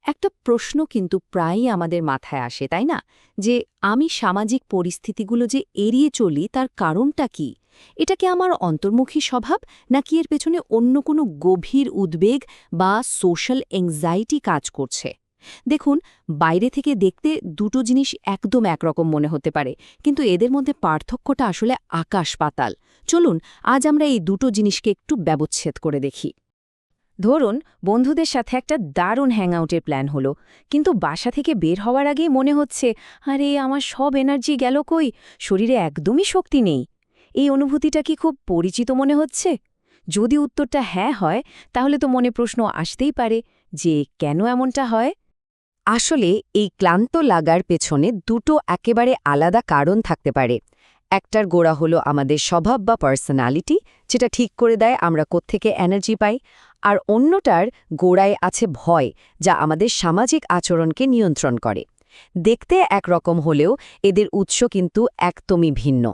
একটা প্রশ্ন কিন্তু প্রায়ই আমাদের মাথায় আসে তাই না, যে আমি সামাজিক পরিস্থিতিগুলো যে এড়িয়ে চলি তার কারণটা কি? এটা কি আমার অন্তর্মুখী স্বভাব, নাকি এর পেছনে অন্য কোনো গভীর উদ্বেগ বা সোশ্যাল অ্যাংজাইটি কাজ করছে? দেখুন, বাইরে থেকে দেখতে দুটো জিনিস একদম একরকম মনে হতে পারে, কিন্তু এদের মধ্যে পার্থক্যটা আসলে আকাশ পাতাল। চলুন আজ আমরা এই দুটো জিনিসকে একটু ব্যবচ্ছেদ করে দেখি। ধরুন, বন্ধুদের সাথে একটা দারুণ হ্যাংআউটের প্ল্যান হলো, কিন্তু বাসা থেকে বের হওয়ার আগেই মনে হচ্ছে, আরে আমার সব এনার্জি গেল কই, শরীরে একদমই শক্তি নেই। এই অনুভূতিটা কি খুব পরিচিত মনে হচ্ছে? যদি উত্তরটা হ্যাঁ হয়, তাহলে তো মনে প্রশ্ন আসতেই পারে যে কেন এমনটা হয়। আসলে এই ক্লান্ত লাগার পেছনে দুটো একেবারে আলাদা কারণ থাকতে পারে। একটার গোড়া হলো আমাদের স্বভাব বা পার্সোনালিটি, যেটা ঠিক করে দেয় আমরা কোত্থেকে এনার্জি পাই। আর অন্যটার গোড়ায় আছে ভয়, যা আমাদের সামাজিক আচরণকে নিয়ন্ত্রণ করে। দেখতে একরকম হলেও এদের উৎস কিন্তু একদমই ভিন্ন।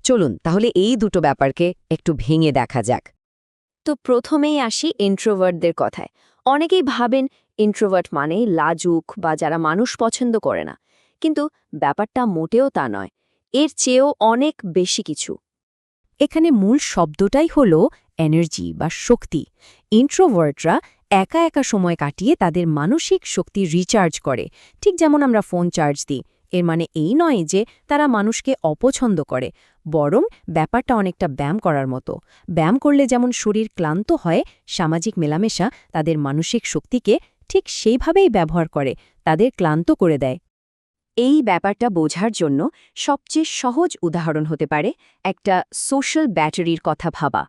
চলুন তাহলে এই দুটো ব্যাপারকে একটু ভেঙে দেখা যাক। তো প্রথমেই আসি ইন্ট্রোভার্টদের কথায়। অনেকেই ভাবেন ইন্ট্রোভার্ট মানেই লাজুক বা যারা মানুষ পছন্দ করে না, কিন্তু ব্যাপারটা মোটেও তা নয়। এর চেয়েও অনেক বেশি কিছু। এখানে মূল শব্দটাই হল এনার্জি বা শক্তি। ইন্ট্রোভার্টরা একা একা সময় কাটিয়ে তাদের মানসিক শক্তি রিচার্জ করে, ঠিক যেমন আমরা ফোন চার্জ দিই। এর মানে এই নয় যে তারা মানুষকে অপছন্দ করে, বরং ব্যাপারটা অনেকটা ব্যায়াম করার মতো। ব্যায়াম করলে যেমন শরীর ক্লান্ত হয়, সামাজিক মেলামেশা তাদের মানসিক শক্তিকে ঠিক সেইভাবেই ব্যবহার করে, তাদের ক্লান্ত করে দেয়। এই ব্যাপারটা বোঝার জন্য সবচেয়ে সহজ উদাহরণ হতে পারে একটা সোশ্যাল ব্যাটারির কথা ভাবা।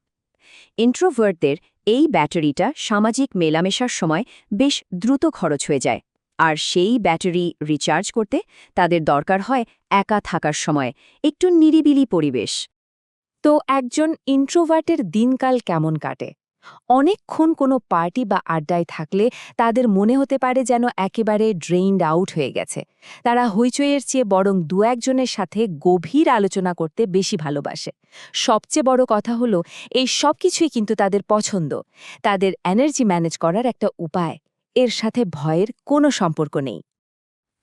ইন্ট্রোভার্টদের এই ব্যাটারিটা সামাজিক মেলামেশার সময় বেশ দ্রুত খরচ হয়ে যায়, আর সেই ব্যাটারি রিচার্জ করতে তাদের দরকার হয় একা থাকার সময় একটু নিরিবিলি পরিবেশ। তো একজন ইন্ট্রোভার্টের দিনকাল কেমন কাটে? অনেকক্ষণ কোনো পার্টি বা আড্ডায় থাকলে তাদের মনে হতে পারে যেন একেবারে ড্রেইনড আউট হয়ে গেছে। তারা হইচইয়ের চেয়ে বরং দু একজনের সাথে গভীর আলোচনা করতে বেশি ভালোবাসে। সবচেয়ে বড় কথা হলো, এই সব কিছুই কিন্তু তাদের পছন্দ, তাদের এনার্জি ম্যানেজ করার একটা উপায়। এর সাথে ভয়ের কোনো সম্পর্ক নেই।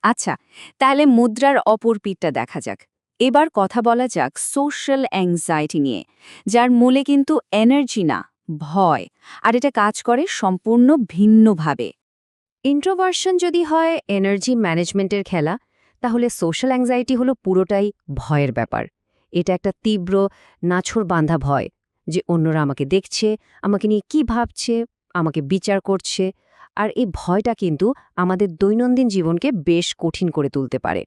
আচ্ছা, তাহলে মুদ্রার অপর পিঠটা দেখা যাক। এবার কথা বলা যাক সোশ্যাল অ্যাংজাইটি নিয়ে, যার মূলে কিন্তু এনার্জি না, ভয়। আর এটা কাজ করে সম্পূর্ণ ভিন্নভাবে। ইন্ট্রোভার্সন যদি হয় এনার্জি ম্যানেজমেন্টের খেলা, তাহলে সোশ্যাল অ্যাংজাইটি হলো পুরোটাই ভয়ের ব্যাপার। এটা একটা তীব্র, নাছোড়বান্ধা ভয়, যে অন্যরা আমাকে দেখছে, আমাকে নিয়ে কি ভাবছে, আমাকে বিচার করছে। আর এই ভয়টা কিন্তু আমাদের দৈনন্দিন জীবনকে বেশ কঠিন করে তুলতে পারে।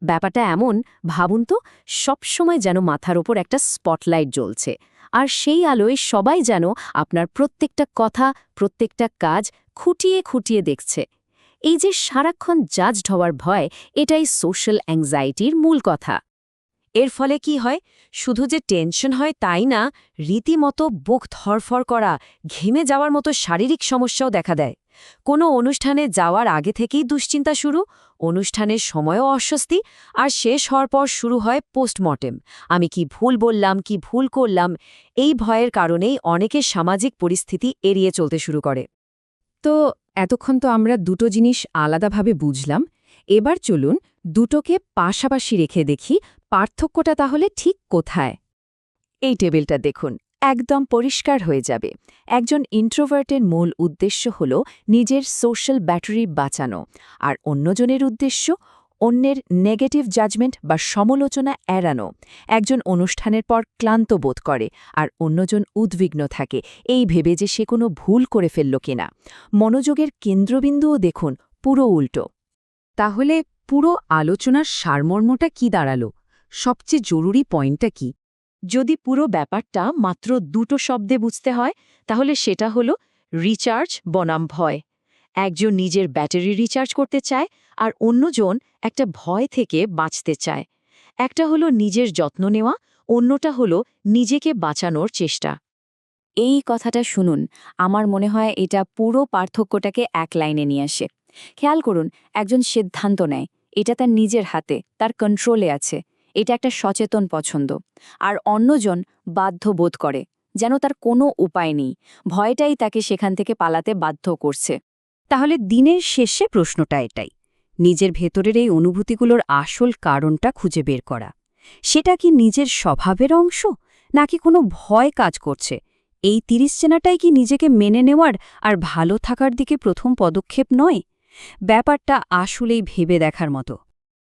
ব্যাপারটা এমন, ভাবুন তো, সবসময় যেন মাথার ওপর একটা স্পটলাইট জ্বলছে, আর সেই আলোয় সবাই যেন আপনার প্রত্যেকটা কথা, প্রত্যেকটা কাজ খুঁটিয়ে খুঁটিয়ে দেখছে। এই যে সারাক্ষণ জাজড হওয়ার ভয়, এটাই সোশ্যাল অ্যাংজাইটির মূল কথা। এর ফলে কি হয়? শুধু যে টেনশন হয় তাই না, রীতিমতো বুক ধরফর করা, ঘেমে যাওয়ার মতো শারীরিক সমস্যাও দেখা দেয়। কোনো অনুষ্ঠানে যাওয়ার আগে থেকেই দুশ্চিন্তা শুরু, অনুষ্ঠানের সময়ও অস্বস্তি, আর শেষ হওয়ার পর শুরু হয় পোস্টমর্টেম। আমি কি ভুল বললাম, কি ভুল করলাম? এই ভয়ের কারণেই অনেকে সামাজিক পরিস্থিতি এড়িয়ে চলতে শুরু করে। তো এতক্ষণ তো আমরা দুটো জিনিস আলাদাভাবে বুঝলাম। এবার চলুন দুটোকে পাশাপাশি রেখে দেখি পার্থক্যটা তাহলে ঠিক কোথায়। এই টেবিলটা দেখুন, একদম পরিষ্কার হয়ে যাবে। একজন ইন্ট্রোভার্টের মূল উদ্দেশ্য হল নিজের সোশ্যাল ব্যাটারি বাঁচানো, আর অন্যজনের উদ্দেশ্য অন্যের নেগেটিভ জাজমেন্ট বা সমালোচনা এড়ানো। একজন অনুষ্ঠানের পর ক্লান্ত বোধ করে, আর অন্যজন উদ্বিগ্ন থাকে এই ভেবে যে সে কোনো ভুল করে ফেলল কিনা। মনোযোগের কেন্দ্রবিন্দুও দেখুন পুরো উল্টো। তাহলে পুরো আলোচনার সারমর্মটা কি দাঁড়ালো? সবচেয়ে জরুরি পয়েন্টটা কি? যদি পুরো ব্যাপারটা মাত্র দুটো শব্দে বুঝতে হয়, তাহলে সেটা হলো রিচার্জ বনাম ভয়। একজন নিজের ব্যাটারি রিচার্জ করতে চায়, আর অন্যজন একটা ভয় থেকে বাঁচতে চায়। একটা হলো নিজের যত্ন নেওয়া, অন্যটা হলো নিজেকে বাঁচানোর চেষ্টা। এই কথাটা শুনুন, আমার মনে হয় এটা পুরো পার্থক্যটাকে এক লাইনে নিয়ে আসে। খেয়াল করুন, একজন সিদ্ধান্ত নেয়, এটা তার নিজের হাতে, তার কন্ট্রোলে আছে, এটা একটা সচেতন পছন্দ। আর অন্যজন বাধ্য বোধ করে, যেন তার কোনো উপায় নেই, ভয়টাই তাকে সেখান থেকে পালাতে বাধ্য করছে। তাহলে দিনের শেষে প্রশ্নটা এটাই, নিজের ভেতরের এই অনুভূতিগুলোর আসল কারণটা খুঁজে বের করা। সেটা কি নিজের স্বভাবের অংশ, নাকি কোনো ভয় কাজ করছে? এই ৩০ চেনাটাই কি নিজেকে মেনে নেওয়ার আর ভালো থাকার দিকে প্রথম পদক্ষেপ নয়? ব্যাপারটা আসলেই ভেবে দেখার মতো।